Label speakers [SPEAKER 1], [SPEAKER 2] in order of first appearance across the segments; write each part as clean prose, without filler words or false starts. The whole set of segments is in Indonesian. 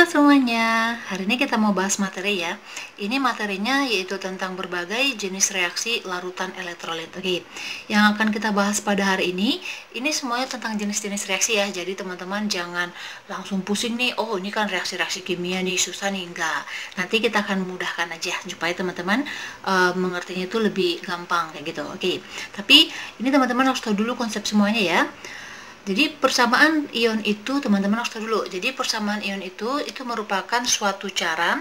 [SPEAKER 1] Halo semuanya, hari ini kita mau bahas materi ya. Ini materinya yaitu tentang berbagai jenis reaksi larutan elektrolit. Oke, yang akan kita bahas pada hari ini semuanya tentang jenis-jenis reaksi ya. Jadi teman-teman jangan langsung pusing nih, oh ini kan reaksi-reaksi kimia nih, susah nih, enggak. Nanti kita akan mudahkan aja supaya teman-teman mengertinya itu lebih gampang kayak gitu. Oke, tapi ini teman-teman harus tahu dulu konsep semuanya ya. Jadi persamaan ion itu teman-teman harus tahu dulu. Jadi persamaan ion itu merupakan suatu cara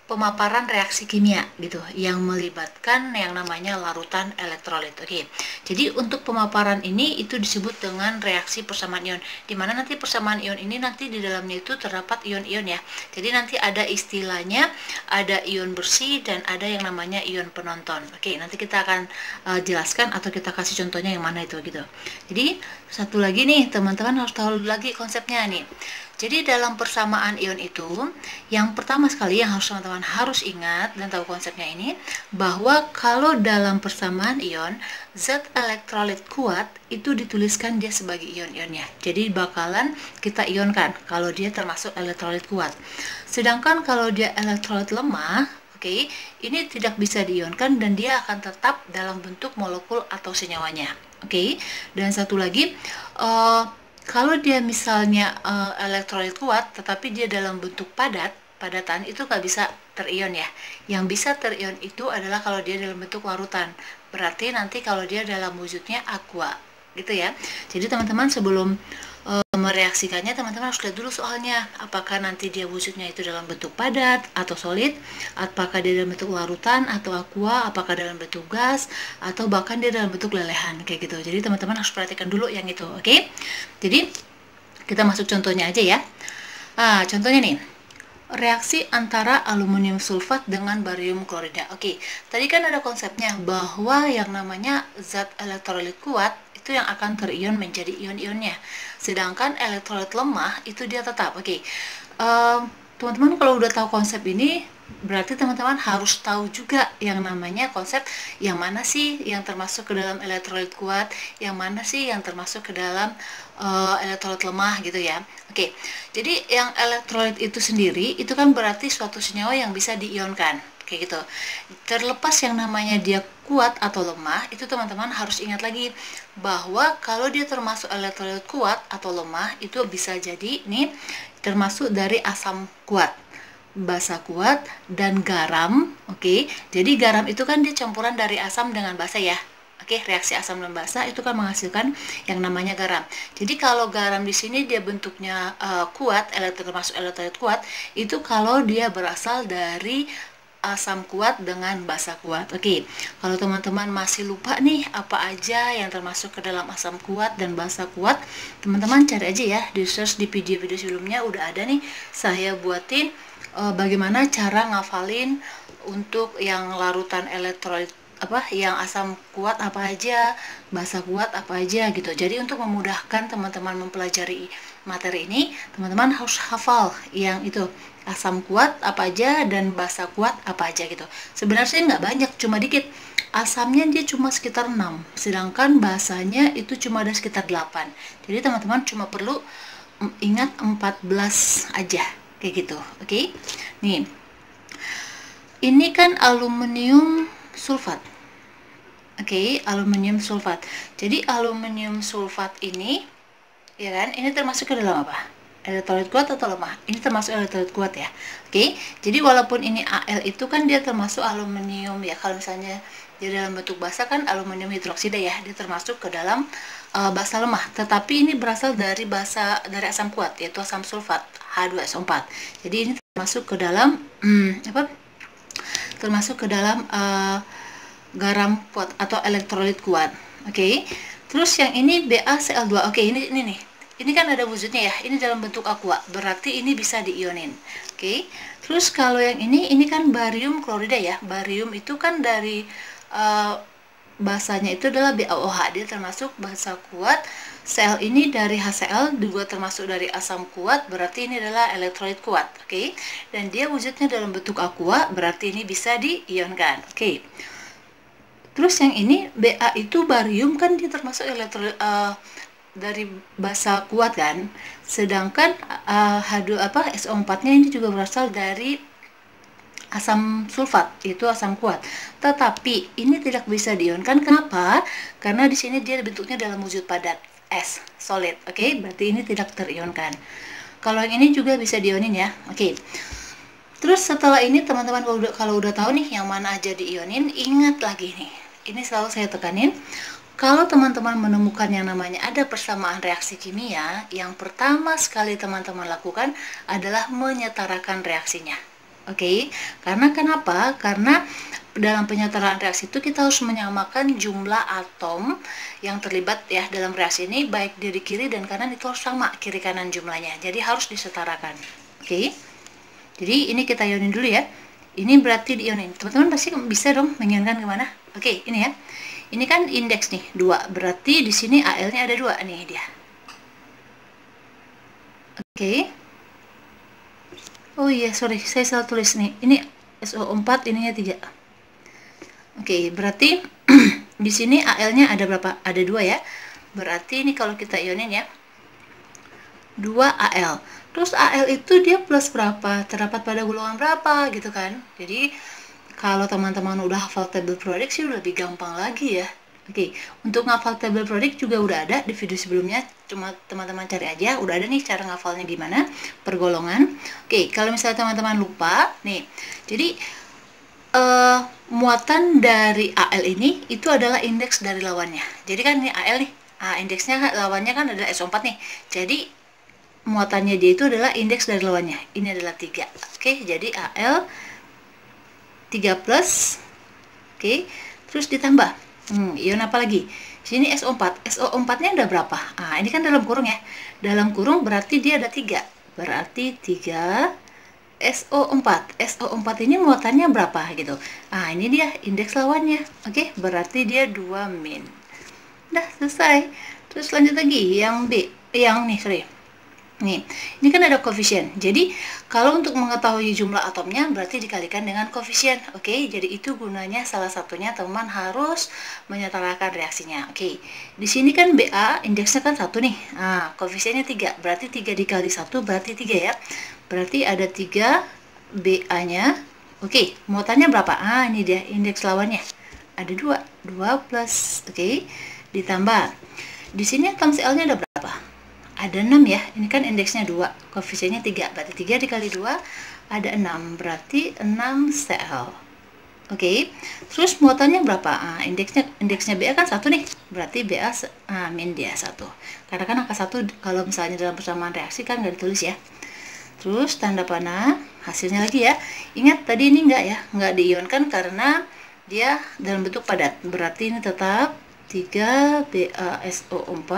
[SPEAKER 1] pemaparan reaksi kimia gitu yang melibatkan yang namanya larutan elektrolit. Oke. Jadi untuk pemaparan ini itu disebut dengan reaksi persamaan ion. Di mana nanti persamaan ion ini nanti di dalamnya itu terdapat ion-ion ya. Jadi nanti ada istilahnya ada ion bersih dan ada yang namanya ion penonton. Oke, nanti kita akan jelaskan atau kita kasih contohnya yang mana itu gitu. Jadi satu lagi nih teman-teman harus tahu lagi konsepnya nih. Jadi dalam persamaan ion itu, yang pertama sekali yang harus teman-teman harus ingat dan tahu konsepnya ini, bahwa kalau dalam persamaan ion, zat elektrolit kuat itu dituliskan dia sebagai ion-ionnya. Jadi bakalan kita ionkan kalau dia termasuk elektrolit kuat. Sedangkan kalau dia elektrolit lemah, oke, ini tidak bisa diionkan dan dia akan tetap dalam bentuk molekul atau senyawanya. Oke, dan satu lagi, kalau dia misalnya elektrolit kuat, tetapi dia dalam bentuk padatan itu nggak bisa terion ya. Yang bisa terion itu adalah kalau dia dalam bentuk larutan. Berarti nanti kalau dia dalam wujudnya aqua, gitu ya. Jadi teman-teman sebelum mereaksikannya, teman-teman harus lihat dulu soalnya apakah nanti dia wujudnya itu dalam bentuk padat atau solid, apakah dia dalam bentuk larutan atau aqua, apakah dalam bentuk gas atau bahkan dia dalam bentuk lelehan kayak gitu. Jadi teman-teman harus perhatikan dulu yang itu, oke? Jadi kita masuk contohnya aja ya. Contohnya nih, reaksi antara aluminium sulfat dengan barium klorida. Oke, tadi kan ada konsepnya bahwa yang namanya zat elektrolit kuat itu yang akan terion menjadi ion-ionnya. Sedangkan elektrolit lemah itu dia tetap. Oke, teman-teman kalau udah tahu konsep ini, berarti teman-teman harus tahu juga yang namanya konsep yang mana sih yang termasuk ke dalam elektrolit kuat, yang mana sih yang termasuk ke dalam elektrolit lemah gitu ya. Oke, jadi yang elektrolit itu sendiri itu kan berarti suatu senyawa yang bisa diionkan kayak gitu. Terlepas yang namanya dia kuat atau lemah, itu teman-teman harus ingat lagi bahwa kalau dia termasuk elektrolit kuat atau lemah itu bisa jadi nih termasuk dari asam kuat, basa kuat, dan garam. Oke, jadi garam itu kan dia campuran dari asam dengan basa ya. Oke, reaksi asam dan basa itu kan menghasilkan yang namanya garam. Jadi kalau garam di sini dia bentuknya kuat, termasuk elektrolit kuat, itu kalau dia berasal dari asam kuat dengan basa kuat. Oke, kalau teman-teman masih lupa nih apa aja yang termasuk ke dalam asam kuat dan basa kuat, teman-teman cari aja ya di search di video-video sebelumnya udah ada nih saya buatin bagaimana cara ngafalin untuk yang larutan elektrolit yang asam kuat apa aja, basa kuat apa aja gitu. Jadi untuk memudahkan teman-teman mempelajari materi ini, teman-teman harus hafal yang itu asam kuat apa aja dan basa kuat apa aja gitu. Sebenarnya nggak banyak, cuma dikit. Asamnya dia cuma sekitar 6, sedangkan basanya itu cuma ada sekitar 8. Jadi teman-teman cuma perlu ingat 14 aja kayak gitu. Oke. Nih. Ini kan aluminium sulfat. Oke, aluminium sulfat. Jadi aluminium sulfat ini, ya kan, ini termasuk ke dalam apa? Elektrolit kuat atau lemah? Ini termasuk elektrolit kuat ya. Oke, jadi walaupun ini Al itu kan dia termasuk aluminium ya. Kalau misalnya dia dalam bentuk basa kan aluminium hidroksida ya, dia termasuk ke dalam basa lemah. Tetapi ini berasal dari asam kuat yaitu asam sulfat H2SO4. Jadi ini termasuk ke dalam termasuk ke dalam garam kuat atau elektrolit kuat. Oke. Terus yang ini BaCl2. Oke, ini nih. Ini kan ada wujudnya ya. Ini dalam bentuk aqua. Berarti ini bisa diionin. Oke. Terus kalau yang ini kan barium klorida ya. Barium itu kan dari basanya itu adalah BaOH. Dia termasuk basa kuat. Cl ini dari HCl juga termasuk dari asam kuat. Berarti ini adalah elektrolit kuat. Oke. Dan dia wujudnya dalam bentuk aqua. Berarti ini bisa diionkan. Oke. Terus yang ini Ba itu barium kan dia termasuk elektrolit dari basa kuat kan, sedangkan SO4-nya ini juga berasal dari asam sulfat, itu asam kuat. Tetapi ini tidak bisa diionkan. Kenapa? Karena di sini dia bentuknya dalam wujud padat, S, solid. Oke, berarti ini tidak terionkan. Kalau yang ini juga bisa diionin ya. Oke. Terus setelah ini teman-teman kalau udah tahu nih yang mana aja diionin, ingat lagi nih. Ini selalu saya tekanin. Kalau teman-teman menemukan yang namanya ada persamaan reaksi kimia, yang pertama sekali teman-teman lakukan adalah menyetarakan reaksinya. Oke, karena kenapa? Karena dalam penyetaraan reaksi itu kita harus menyamakan jumlah atom yang terlibat ya dalam reaksi ini, baik dari kiri dan kanan itu harus sama kiri kanan jumlahnya. Jadi harus disetarakan. Oke. Jadi ini kita ionin dulu ya. Ini berarti diionin. Teman-teman pasti bisa dong mengionkan kemana? Oke, ini ya. Ini kan indeks nih 2. Berarti di sini Al-nya ada 2 nih dia. Oke. Oh iya, sorry, saya salah tulis nih. Ini SO4, ininya 3. Oke, berarti di sini Al-nya ada berapa? Ada 2 ya. Berarti ini kalau kita ionin ya, 2Al. Terus Al itu dia plus berapa? Terdapat pada golongan berapa gitu kan? Jadi kalau teman-teman udah hafal table periodic sih udah lebih gampang lagi ya. Oke, untuk ngafal table periodic juga udah ada di video sebelumnya. Cuma teman-teman cari aja, udah ada nih cara ngafalnya gimana per golongan. Oke, kalau misalnya teman-teman lupa, nih. Jadi muatan dari Al ini itu adalah indeks dari lawannya. Jadi kan ini Al nih. Indeksnya lawannya kan adalah SO4 nih. Jadi muatannya dia itu adalah indeks dari lawannya. Ini adalah 3. Oke, jadi Al 3 plus. Oke, terus ditambah ion apa lagi? Sini SO4. SO4-nya ada berapa? Ini kan dalam kurung ya. Dalam kurung berarti dia ada 3. Berarti 3 SO4. SO4 ini muatannya berapa gitu. Ini dia indeks lawannya. Oke, berarti dia 2 min. Udah selesai. Terus lanjut lagi yang B. Nih, ini kan ada koefisien. Jadi, kalau untuk mengetahui jumlah atomnya berarti dikalikan dengan koefisien. Oke, jadi itu gunanya salah satunya teman harus menyetarakan reaksinya. Oke, di sini kan BA indeksnya kan 1 nih. Koefisiennya 3. Berarti 3 dikali 1 berarti 3 ya. Berarti ada 3 BA-nya. Oke, muatannya berapa? Ini dia indeks lawannya. Ada 2. 2 plus. Oke, ditambah. Di sini atom Cl-nya ada berapa? Ada 6 ya, ini kan indeksnya 2, koefisiennya 3, berarti 3 dikali 2 ada 6, berarti 6 Cl. Oke, terus muatannya berapa? Indeksnya BA kan 1 nih, berarti BA min dia 1. Karena kan angka 1 kalau misalnya dalam persamaan reaksi kan nggak ditulis ya. Terus tanda panah, hasilnya lagi ya. Ingat tadi ini nggak diionkan karena dia dalam bentuk padat, berarti ini tetap 3 BaSO4,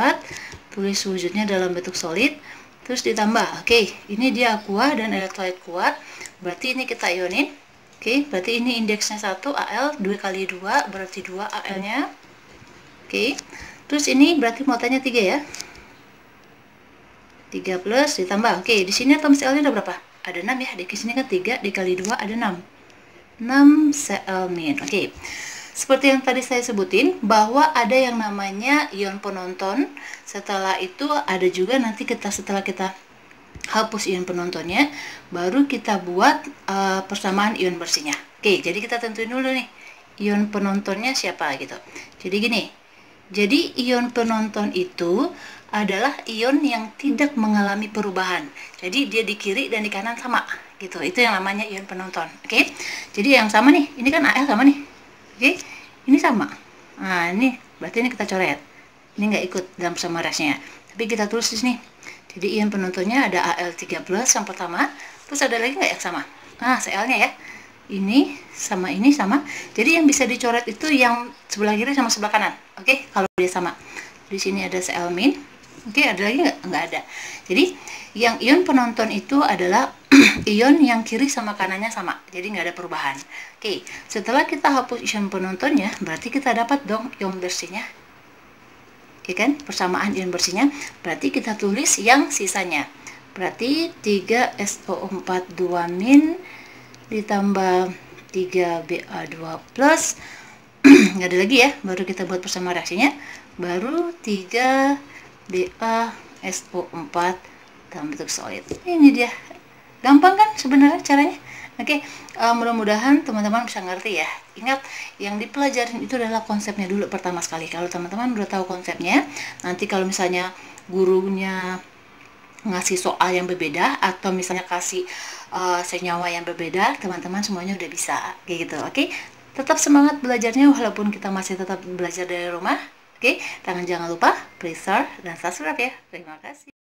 [SPEAKER 1] tulis wujudnya dalam bentuk solid, terus ditambah. Oke, ini dia aqua dan elektrolit kuat, berarti ini kita ionin. Oke, berarti ini indeksnya 1 Al, 2 kali 2 berarti 2 Al-nya. Oke, terus ini berarti muatannya 3 ya. 3 plus ditambah. Oke, di sini atom Cl-nya ada berapa? Ada 6 ya. Di sini kan 3 dikali 2 ada 6. 6 Cl min. Oke. Seperti yang tadi saya sebutin, bahwa ada yang namanya ion penonton. Setelah itu ada juga nanti setelah kita hapus ion penontonnya, baru kita buat persamaan ion bersihnya. Oke, jadi kita tentuin dulu nih, ion penontonnya siapa gitu. Jadi gini, jadi ion penonton itu adalah ion yang tidak mengalami perubahan. Jadi dia di kiri dan di kanan sama gitu. Itu yang namanya ion penonton. Oke, jadi yang sama nih, ini kan Al sama nih. Oke, ini sama. Ini berarti ini kita coret. Ini nggak ikut dalam persamaan reaksinya. Tapi kita tulis di sini. Jadi ion penontonnya ada Al3+ yang pertama. Terus ada lagi nggak yang sama? Cl-nya ya. Ini sama ini sama. Jadi yang bisa dicoret itu yang sebelah kiri sama sebelah kanan. Oke, kalau dia sama. Di sini ada Cl min. Oke, ada lagi nggak? Nggak ada. Jadi yang ion penonton itu adalah ion yang kiri sama kanannya sama, jadi nggak ada perubahan. Oke, setelah kita hapus ion penontonnya, berarti kita dapat dong ion bersihnya. Oke kan, persamaan ion bersihnya, berarti kita tulis yang sisanya. Berarti 3SO4 2 min ditambah 3Ba2 plus, nggak ada lagi ya, baru kita buat persamaan reaksinya, baru 3 BaSO4 dalam bentuk solid. Ini dia. Gampang kan sebenarnya caranya? Oke, mudah-mudahan teman-teman bisa ngerti ya. Ingat, yang dipelajarin itu adalah konsepnya dulu pertama sekali. Kalau teman-teman udah tahu konsepnya, nanti kalau misalnya gurunya ngasih soal yang berbeda atau misalnya kasih senyawa yang berbeda, teman-teman semuanya udah bisa kayak gitu. Oke, tetap semangat belajarnya walaupun kita masih tetap belajar dari rumah. Oke, jangan lupa please share dan subscribe ya. Terima kasih.